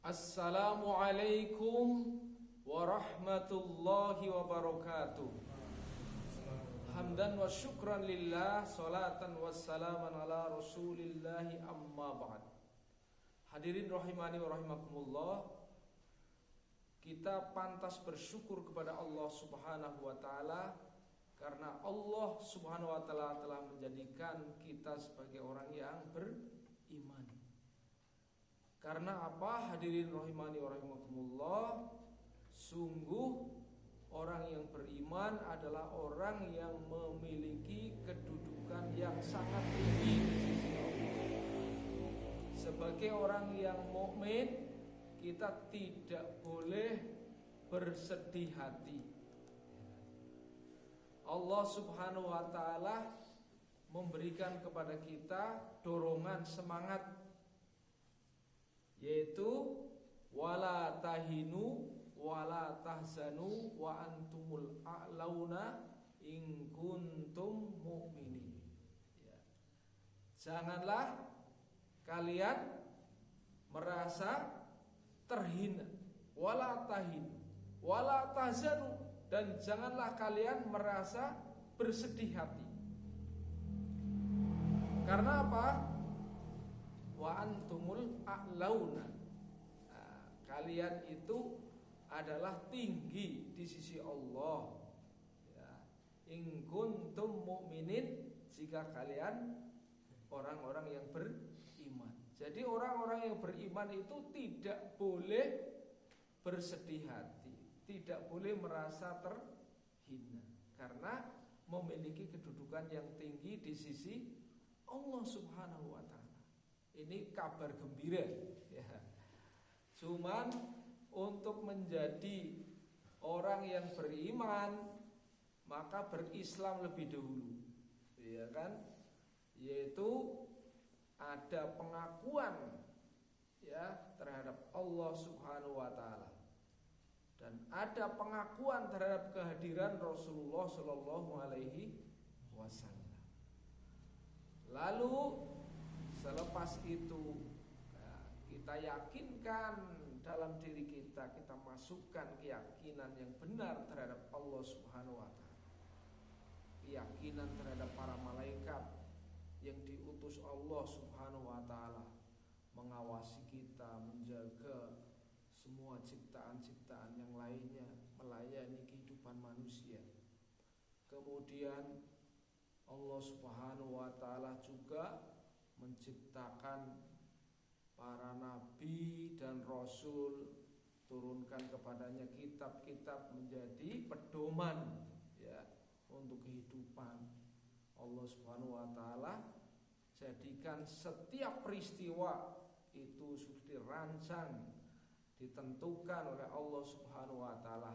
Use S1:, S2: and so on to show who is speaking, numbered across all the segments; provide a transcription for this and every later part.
S1: Assalamualaikum warahmatullahi wabarakatuh. Hamdan wa syukran lillah, salatan wassalaman ala rasulillahi amma ba'd. Hadirin rahimani wa rahimakumullah, kita pantas bersyukur kepada Allah subhanahu wa ta'ala, karena Allah subhanahu wa ta'ala telah menjadikan kita sebagai orang yang beriman. Karena apa? Hadirin rahimani wa rahimakumullah, sungguh orang yang beriman adalah orang yang memiliki kedudukan yang sangat tinggi di sisi Allah. Sebagai orang yang mukmin, kita tidak boleh bersedih hati. Allah subhanahu wa ta'ala memberikan kepada kita dorongan semangat, yaitu wala tahinu wala tahzanu wa antumul a'launa in kuntum mu'minin. Ya. Janganlah kalian merasa terhina, wala tahinu wala tahzanu, dan janganlah kalian merasa bersedih hati. Karena apa? Wa antumul a'launa. Nah, kalian itu adalah tinggi di sisi Allah. Ya. In kuntum mu'minin, jika kalian orang-orang yang beriman. Jadi orang-orang yang beriman itu tidak boleh bersedih hati, tidak boleh merasa terhina, karena memiliki kedudukan yang tinggi di sisi Allah subhanahu wa ta'ala. Ini kabar gembira, ya. Cuman untuk menjadi orang yang beriman, maka berislam lebih dahulu, ya kan? Yaitu ada pengakuan, ya, terhadap Allah subhanahu wa ta'ala, dan ada pengakuan terhadap kehadiran Rasulullah sallallahu alaihi wasallam. Lalu selepas itu kita yakinkan dalam diri kita, kita masukkan keyakinan yang benar terhadap Allah subhanahu wa ta'ala, keyakinan terhadap para malaikat yang diutus Allah subhanahu wa ta'ala mengawasi kita, menjaga semua ciptaan-ciptaan yang lainnya, melayani kehidupan manusia. Kemudian Allah subhanahu wa ta'ala juga menciptakan para nabi dan rasul, turunkan kepadanya kitab-kitab menjadi pedoman, ya, untuk kehidupan. Allah subhanahu wa ta'ala jadikan setiap peristiwa itu sudah dirancang, ditentukan oleh Allah subhanahu wa ta'ala,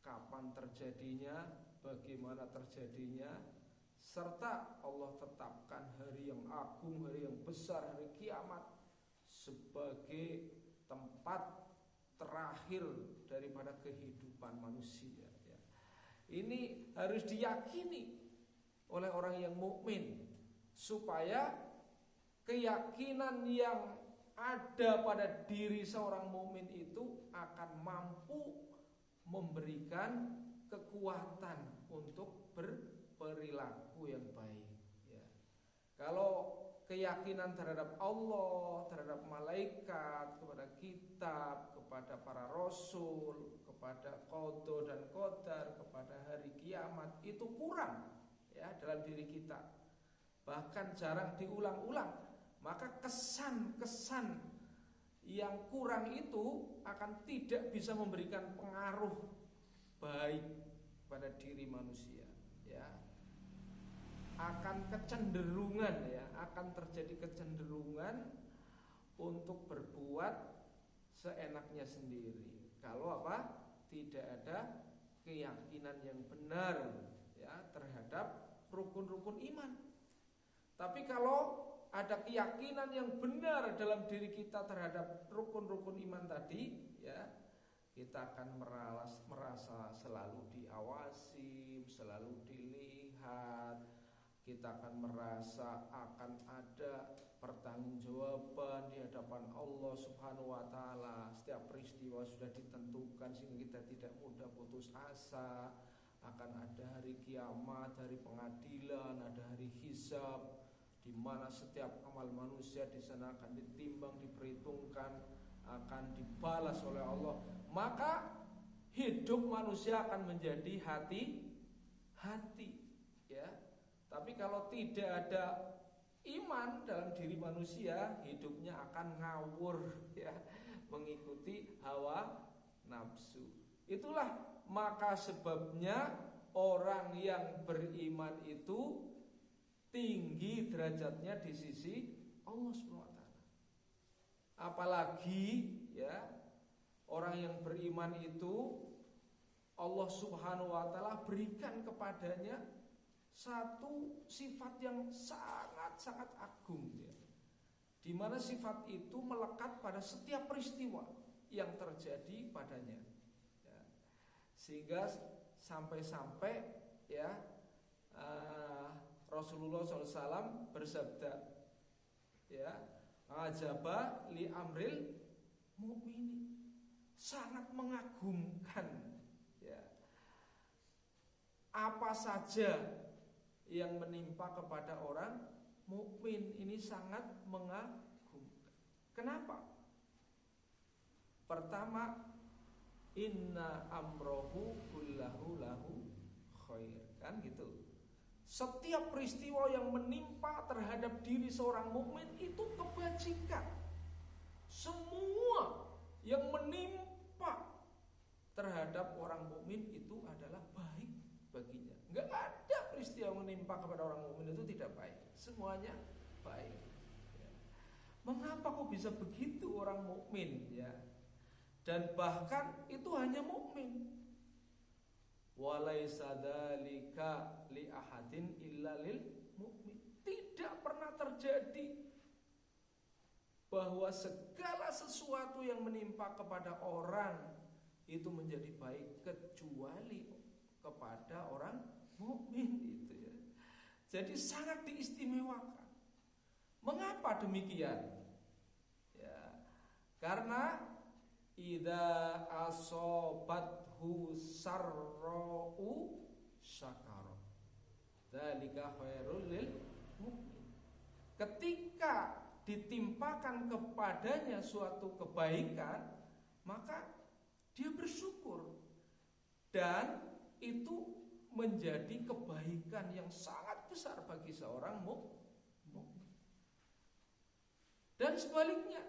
S1: kapan terjadinya, bagaimana terjadinya, serta Allah tetapkan hari yang agung, hari yang besar, hari kiamat sebagai tempat terakhir daripada kehidupan manusia, ya. Ini harus diyakini oleh orang yang mukmin, supaya keyakinan yang ada pada diri seorang mukmin itu akan mampu memberikan kekuatan untuk berperilaku yang baik, ya. Kalau keyakinan terhadap Allah, terhadap malaikat, kepada kitab, kepada para rasul, kepada qada dan qadar, kepada hari kiamat itu kurang, ya, dalam diri kita, bahkan jarang diulang-ulang, maka kesan-kesan yang kurang itu akan tidak bisa memberikan pengaruh baik pada diri manusia, ya. Akan kecenderungan, ya, akan terjadi kecenderungan untuk berbuat seenaknya sendiri. Kalau apa? Tidak ada keyakinan yang benar, ya, terhadap rukun-rukun iman. Tapi kalau ada keyakinan yang benar dalam diri kita terhadap rukun-rukun iman tadi, ya, kita akan merasa selalu diawasi, selalu dilihat. Kita akan merasa akan ada pertanggungjawaban di hadapan Allah Subhanahu wa taala. Setiap peristiwa sudah ditentukan sehingga kita tidak mudah putus asa. Akan ada hari kiamat, hari pengadilan, ada hari hisab, di mana setiap amal manusia di sana akan ditimbang, diperhitungkan, akan dibalas oleh Allah. Maka hidup manusia akan menjadi hati-hati, ya. Tapi kalau tidak ada iman dalam diri manusia, hidupnya akan ngawur, ya, mengikuti hawa nafsu. Itulah maka sebabnya orang yang beriman itu tinggi derajatnya di sisi Allah SWT. Apalagi, ya, orang yang beriman itu Allah Subhanahu wa taala berikan kepadanya satu sifat yang sangat-sangat agung, ya. Di mana sifat itu melekat pada setiap peristiwa yang terjadi padanya, ya. Sehingga sampai-sampai, ya, Rasulullah SAW bersabda, ya, ajaba li amril mu'mini, sangat mengagumkan, ya, apa saja yang menimpa kepada orang mukmin ini sangat mengagumkan. Kenapa? Pertama, inna amrohu kullahu lahu khair, kan gitu. Setiap peristiwa yang menimpa terhadap diri seorang mukmin itu kebajikan. Semua yang menimpa terhadap orang mukmin itu adalah baik baginya. Enggak ada peristiwa yang menimpa kepada orang mukmin itu tidak baik. Semuanya baik. Ya. Mengapa kok bisa begitu orang mukmin, ya? Dan bahkan itu hanya mukmin. Walaisa dzalika li ahadin illa lil mu'min. Tidak pernah terjadi bahwa segala sesuatu yang menimpa kepada orang itu menjadi baik kecuali kepada orang mukmin itu, ya. Jadi sangat diistimewakan. Mengapa demikian? Ya, karena idza asobathu sarra'u syakara dzalika khairul lil mu'min. Ketika ditimpakan kepadanya suatu kebaikan, maka dia bersyukur, dan itu menjadi kebaikan yang sangat besar bagi seorang mukmin. Dan sebaliknya,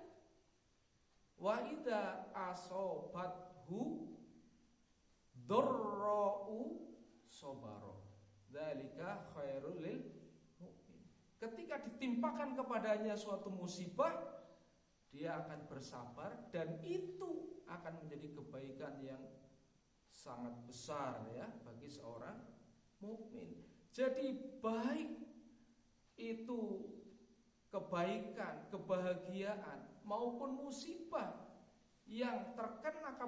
S1: wa idza asobathu dzarra'u sabara dzalika khairul lil mu'min. Ketika ditimpakan kepadanya suatu musibah, dia akan bersabar, dan itu akan menjadi kebaikan yang sangat besar, ya, bagi seorang mukmin. Jadi baik itu kebaikan, kebahagiaan maupun musibah yang terkena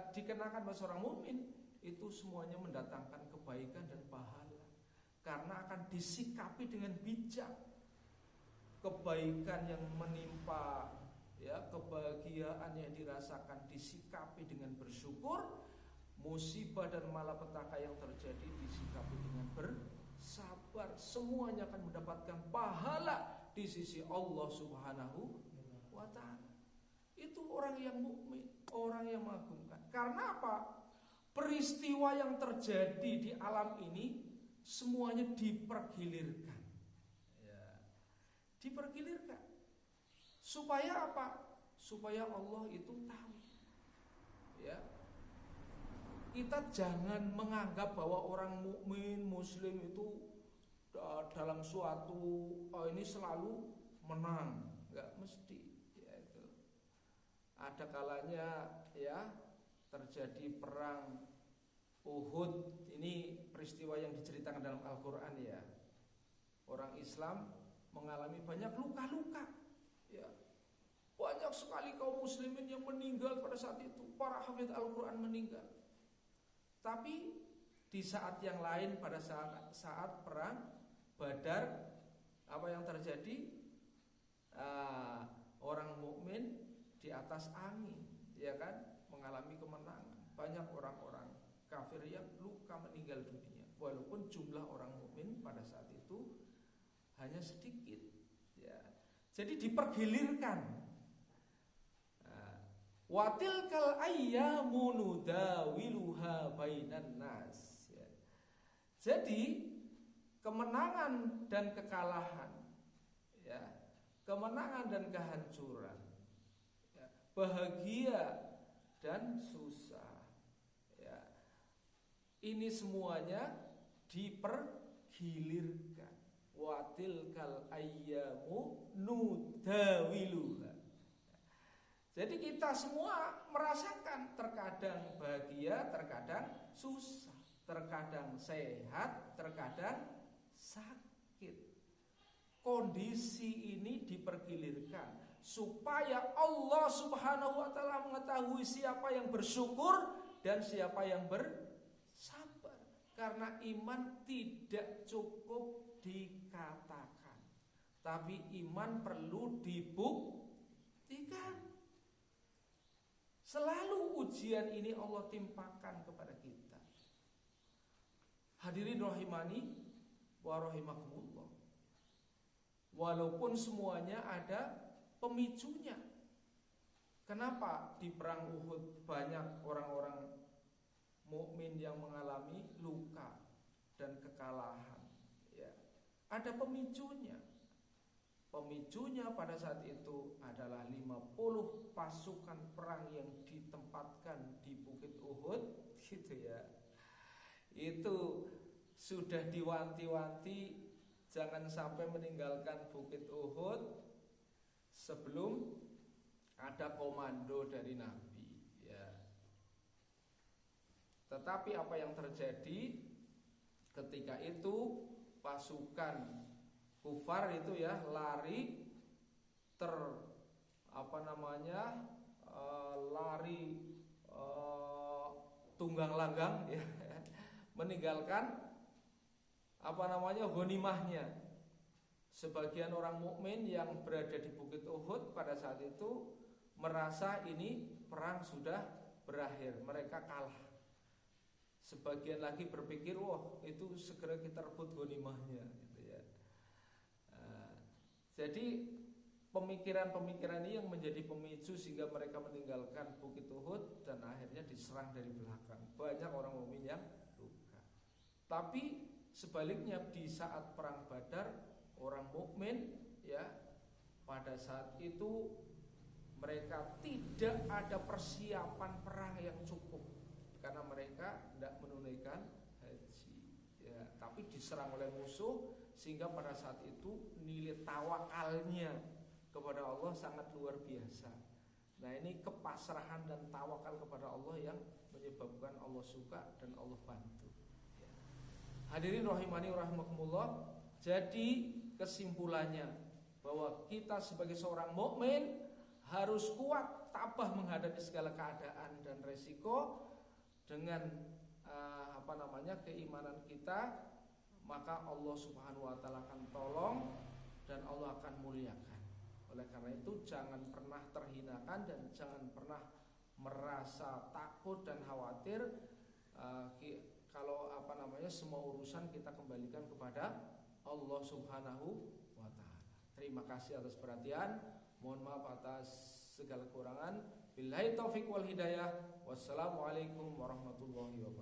S1: dikenakan pada seorang mukmin, itu semuanya mendatangkan kebaikan dan pahala, karena akan disikapi dengan bijak. Kebaikan yang menimpa, ya, kebahagiaan yang dirasakan disikapi dengan bersyukur. Musibah dan malapetaka yang terjadi disikapi dengan bersabar. Semuanya akan mendapatkan pahala di sisi Allah Subhanahu wa ta'ala. Itu orang yang mukmin, orang yang mengagumkan. Karena apa? Peristiwa yang terjadi di alam ini semuanya dipergilirkan, ya, dipergilirkan. Supaya apa? Supaya Allah itu tahu, ya. Kita jangan menganggap bahwa orang mukmin muslim itu dalam suatu ini selalu menang. Enggak mesti, ya, itu. Ada kalanya, ya, terjadi perang Uhud. Ini peristiwa yang diceritakan dalam Al-Quran, ya. Orang Islam mengalami banyak luka-luka, ya. Banyak sekali kaum muslimin yang meninggal pada saat itu. Para hafidz Al-Quran meninggal. Tapi di saat yang lain, pada saat perang Badar, apa yang terjadi? orang mukmin di atas angin, ya kan, mengalami kemenangan. Banyak orang-orang kafir yang luka meninggal dunia, walaupun jumlah orang mukmin pada saat itu hanya sedikit, ya. Jadi dipergilirkan. Watilkal ayyamu nudawiluha bainan nas, ya. Jadi kemenangan dan kekalahan, ya, kemenangan dan kehancuran, ya, bahagia dan susah, ya, ini semuanya dipergilirkan. Watilkal ayyamu nudawiluha. Jadi kita semua merasakan, terkadang bahagia, terkadang susah, terkadang sehat, terkadang sakit. Kondisi ini dipergilirkan supaya Allah Subhanahu wa taala mengetahui siapa yang bersyukur dan siapa yang bersabar. Karena iman tidak cukup dikatakan, tapi iman perlu dibuktikan. Selalu ujian ini Allah timpakan kepada kita. Hadirin rahimani wa rahimakumullah. Walaupun semuanya ada pemicunya. Kenapa di perang Uhud banyak orang-orang mukmin yang mengalami luka dan kekalahan, ya. Ada pemicunya. Pemicunya pada saat itu adalah 50 pasukan perang yang ditempatkan di Bukit Uhud, gitu ya. Itu sudah diwanti-wanti jangan sampai meninggalkan Bukit Uhud sebelum ada komando dari Nabi, ya. Tetapi apa yang terjadi ketika itu, pasukan kufar itu ya lari lari tunggang langgang, ya, meninggalkan ghanimahnya. Sebagian orang mukmin yang berada di Bukit Uhud pada saat itu merasa ini perang sudah berakhir, mereka kalah. Sebagian lagi berpikir, wah itu segera kita rebut ghanimahnya, gitu ya. Jadi pemikiran-pemikiran ini yang menjadi pemicu sehingga mereka meninggalkan Bukit Uhud dan akhirnya diserang dari belakang. Banyak orang mukmin yang luka. Tapi sebaliknya di saat perang Badar, orang mukmin, ya, pada saat itu mereka tidak ada persiapan perang yang cukup karena mereka tidak menunaikan haji, ya, tapi diserang oleh musuh sehingga pada saat itu nilai tawakalnya kepada Allah sangat luar biasa. Nah, ini kepasrahan dan tawakal kepada Allah yang menyebabkan Allah suka dan Allah bantu. Ya. Hadirin rahimani rahimakumullah. Jadi kesimpulannya bahwa kita sebagai seorang mukmin harus kuat, tabah menghadapi segala keadaan dan resiko dengan keimanan kita, maka Allah Subhanahu wa taala akan tolong dan Allah akan muliakan. Oleh karena itu jangan pernah terhinakan dan jangan pernah merasa takut dan khawatir kalau semua urusan kita kembalikan kepada Allah Subhanahu wa taala. Terima kasih atas perhatian. Mohon maaf atas segala kekurangan. Billahi taufik wal hidayah. Wassalamualaikum warahmatullahi wabarakatuh.